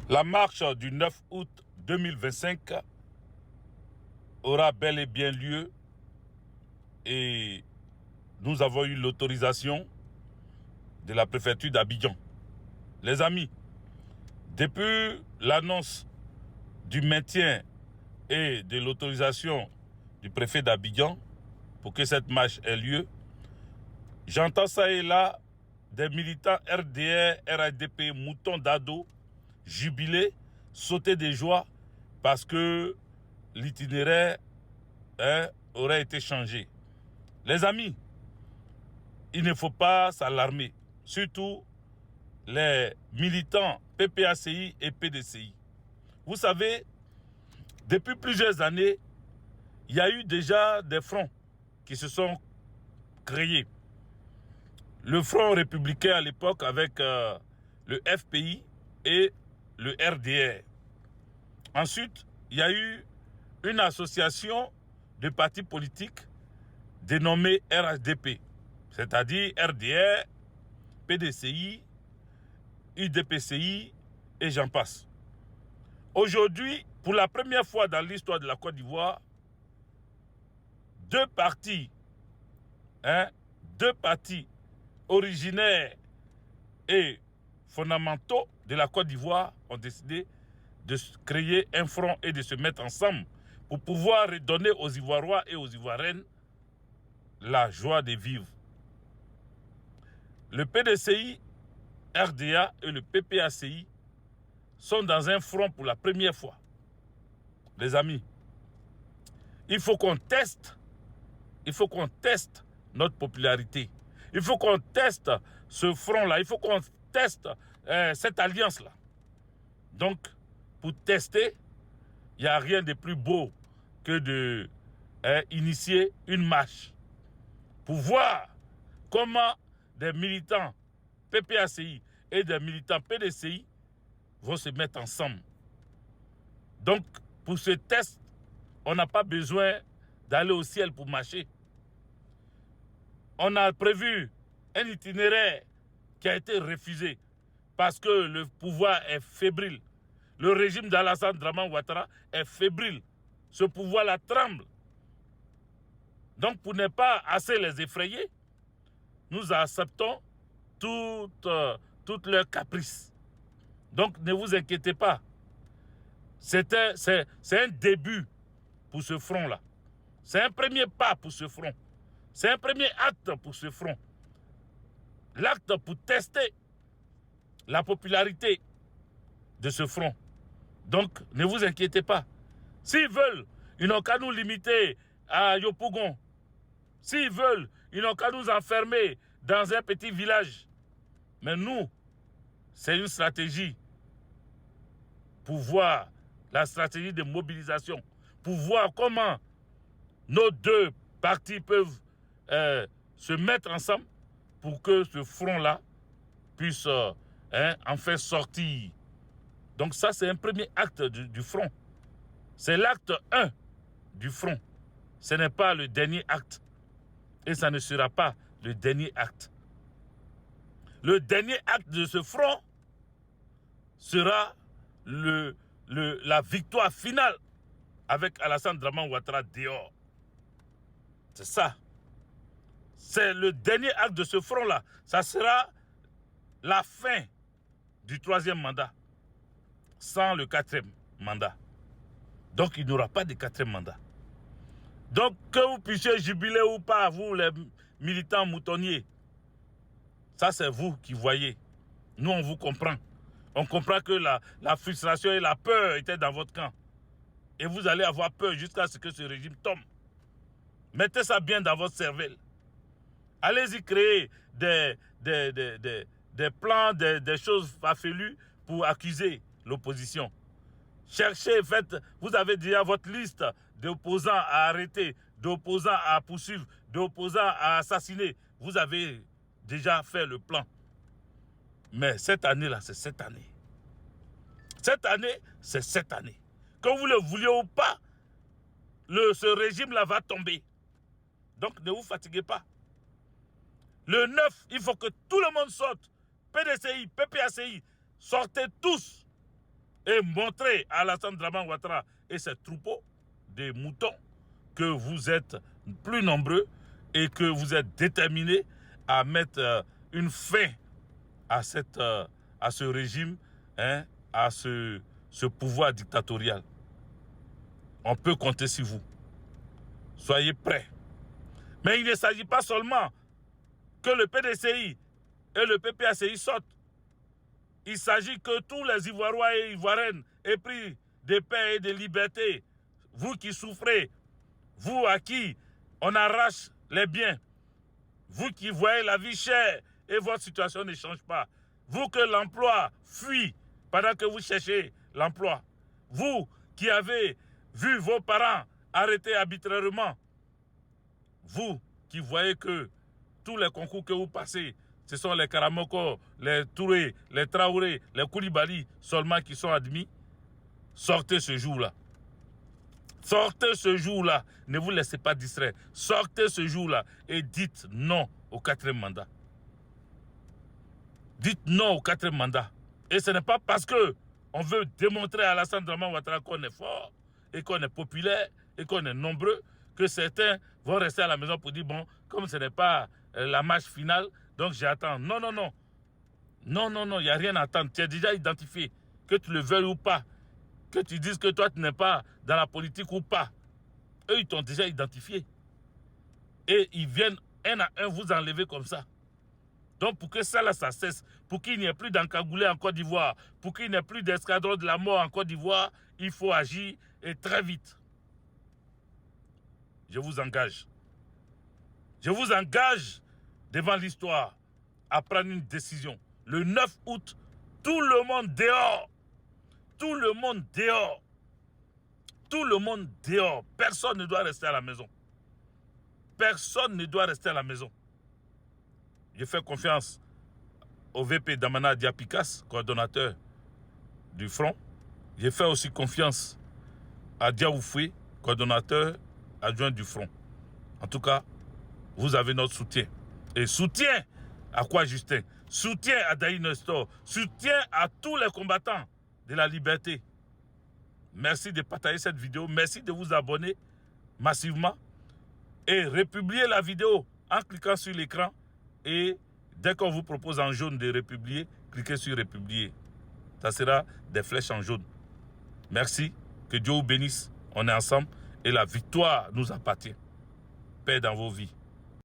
La marche du 9 août 2025 aura bel et bien lieu et nous avons eu l'autorisation de la préfecture d'Abidjan. Les amis, depuis l'annonce du maintien et de l'autorisation du préfet d'Abidjan pour que cette marche ait lieu, j'entends ça et là des militants RDR, RADP, moutons d'ado, jubiler, sauter de joie parce que l'itinéraire aurait été changé. Les amis, il ne faut pas s'alarmer, surtout les militants PPACI et PDCI. Vous savez, depuis plusieurs années, il y a eu déjà des fronts qui se sont créés. Le Front républicain à l'époque avec le FPI et le RDR. Ensuite, il y a eu une association de partis politiques dénommée RHDP, c'est-à-dire RDR, PDCI, UDPCI et j'en passe. Aujourd'hui, pour la première fois dans l'histoire de la Côte d'Ivoire, deux partis originaires et fondamentaux de la Côte d'Ivoire ont décidé de créer un front et de se mettre ensemble pour pouvoir redonner aux Ivoiriens et aux Ivoiriennes la joie de vivre. Le PDCI, RDA et le PPACI sont dans un front pour la première fois. Les amis, il faut qu'on teste notre popularité. Il faut qu'on teste ce front-là. Il faut qu'on teste cette alliance-là. Donc, pour tester, il n'y a rien de plus beau que de initier une marche pour voir comment des militants PPACI et des militants PDCI vont se mettre ensemble. Donc, pour ce test, on n'a pas besoin d'aller au ciel pour marcher. On a prévu un itinéraire qui a été refusé parce que le pouvoir est fébrile. Le régime d'Alassane Draman Ouattara est fébrile. Ce pouvoir-là tremble. Donc, pour ne pas assez les effrayer, nous acceptons toutes leurs caprices. Donc, ne vous inquiétez pas. C'est un début pour ce front-là. C'est un premier pas pour ce front. C'est un premier acte pour ce front. L'acte pour tester la popularité de ce front. Donc, ne vous inquiétez pas. S'ils veulent, ils n'ont qu'à nous limiter à Yopougon. S'ils veulent, ils n'ont qu'à nous enfermer dans un petit village. Mais nous, c'est une stratégie pour voir la stratégie de mobilisation, pour voir comment nos deux partis peuvent se mettre ensemble pour que ce front-là puisse enfin sortir. Donc ça, c'est un premier acte du front. C'est l'acte 1 du front. Ce n'est pas le dernier acte. Et ça ne sera pas le dernier acte. Le dernier acte de ce front sera la victoire finale avec Alassane Draman Ouattara dehors. C'est ça. C'est le dernier acte de ce front-là. Ça sera la fin du 3e mandat sans le 4e mandat. Donc, il n'y aura pas de 4e mandat. Donc, que vous puissiez jubiler ou pas, vous, les militants moutonniers, ça, c'est vous qui voyez. Nous, on vous comprend. On comprend que la frustration et la peur étaient dans votre camp. Et vous allez avoir peur jusqu'à ce que ce régime tombe. Mettez ça bien dans votre cervelle. Allez-y créer des plans, des choses farfelues pour accuser l'opposition. Cherchez, faites, vous avez déjà votre liste d'opposants à arrêter, d'opposants à poursuivre, d'opposants à assassiner. Vous avez déjà fait le plan. Mais cette année-là, c'est cette année. Cette année, c'est cette année. Que vous le vouliez ou pas, ce régime-là va tomber. Donc, ne vous fatiguez pas. Le 9, il faut que tout le monde sorte. PDCI, PPACI, sortez tous. et montrer à Alassane Dramane Ouattara et ses troupeaux de moutons que vous êtes plus nombreux et que vous êtes déterminés à mettre une fin à ce régime, hein, à ce pouvoir dictatorial. On peut compter sur vous. Soyez prêts. Mais il ne s'agit pas seulement que le PDCI et le PPACI sortent. Il s'agit que tous les Ivoiriens et Ivoiriennes aient pris de paix et de liberté. Vous qui souffrez, vous à qui on arrache les biens, vous qui voyez la vie chère et votre situation ne change pas, vous que l'emploi fuit pendant que vous cherchez l'emploi, vous qui avez vu vos parents arrêtés arbitrairement, vous qui voyez que tous les concours que vous passez, ce sont les Karamoko, les Touré, les Traoré, les Koulibaly seulement qui sont admis, sortez ce jour-là. Sortez ce jour-là. Ne vous laissez pas distraire. Sortez ce jour-là et dites non au 4e mandat. Dites non au 4e mandat. Et ce n'est pas parce qu'on veut démontrer à Alassane Dramane Ouattara qu'on est fort et qu'on est populaire et qu'on est nombreux que certains vont rester à la maison pour dire bon, comme ce n'est pas la marche finale, donc j'attends. Non, non, non. Non, non, non, il n'y a rien à attendre. Tu es déjà identifié, que tu le veuilles ou pas. Que tu dises que toi, tu n'es pas dans la politique ou pas. Eux, ils t'ont déjà identifié. Et ils viennent un à un vous enlever comme ça. Donc, pour que ça, là, ça cesse, pour qu'il n'y ait plus d'encagoulés en Côte d'Ivoire, pour qu'il n'y ait plus d'escadron de la mort en Côte d'Ivoire, il faut agir et très vite. Je vous engage. Je vous engage devant l'histoire à prendre une décision. Le 9 août, tout le monde dehors. Tout le monde dehors. Tout le monde dehors. Personne ne doit rester à la maison. Personne ne doit rester à la maison. Je fais confiance au VP Damana Diapikas, coordonnateur du Front. Je fais aussi confiance à Diaoufoué, coordonnateur adjoint du Front. En tout cas, vous avez notre soutien. Et soutien à quoi, Justin? Soutien à Daï Nestor. Soutien à tous les combattants de la liberté. Merci de partager cette vidéo. Merci de vous abonner massivement. Et republier la vidéo en cliquant sur l'écran. Et dès qu'on vous propose en jaune de republier, cliquez sur republier. Ça sera des flèches en jaune. Merci. Que Dieu vous bénisse. On est ensemble. Et la victoire nous appartient. Paix dans vos vies.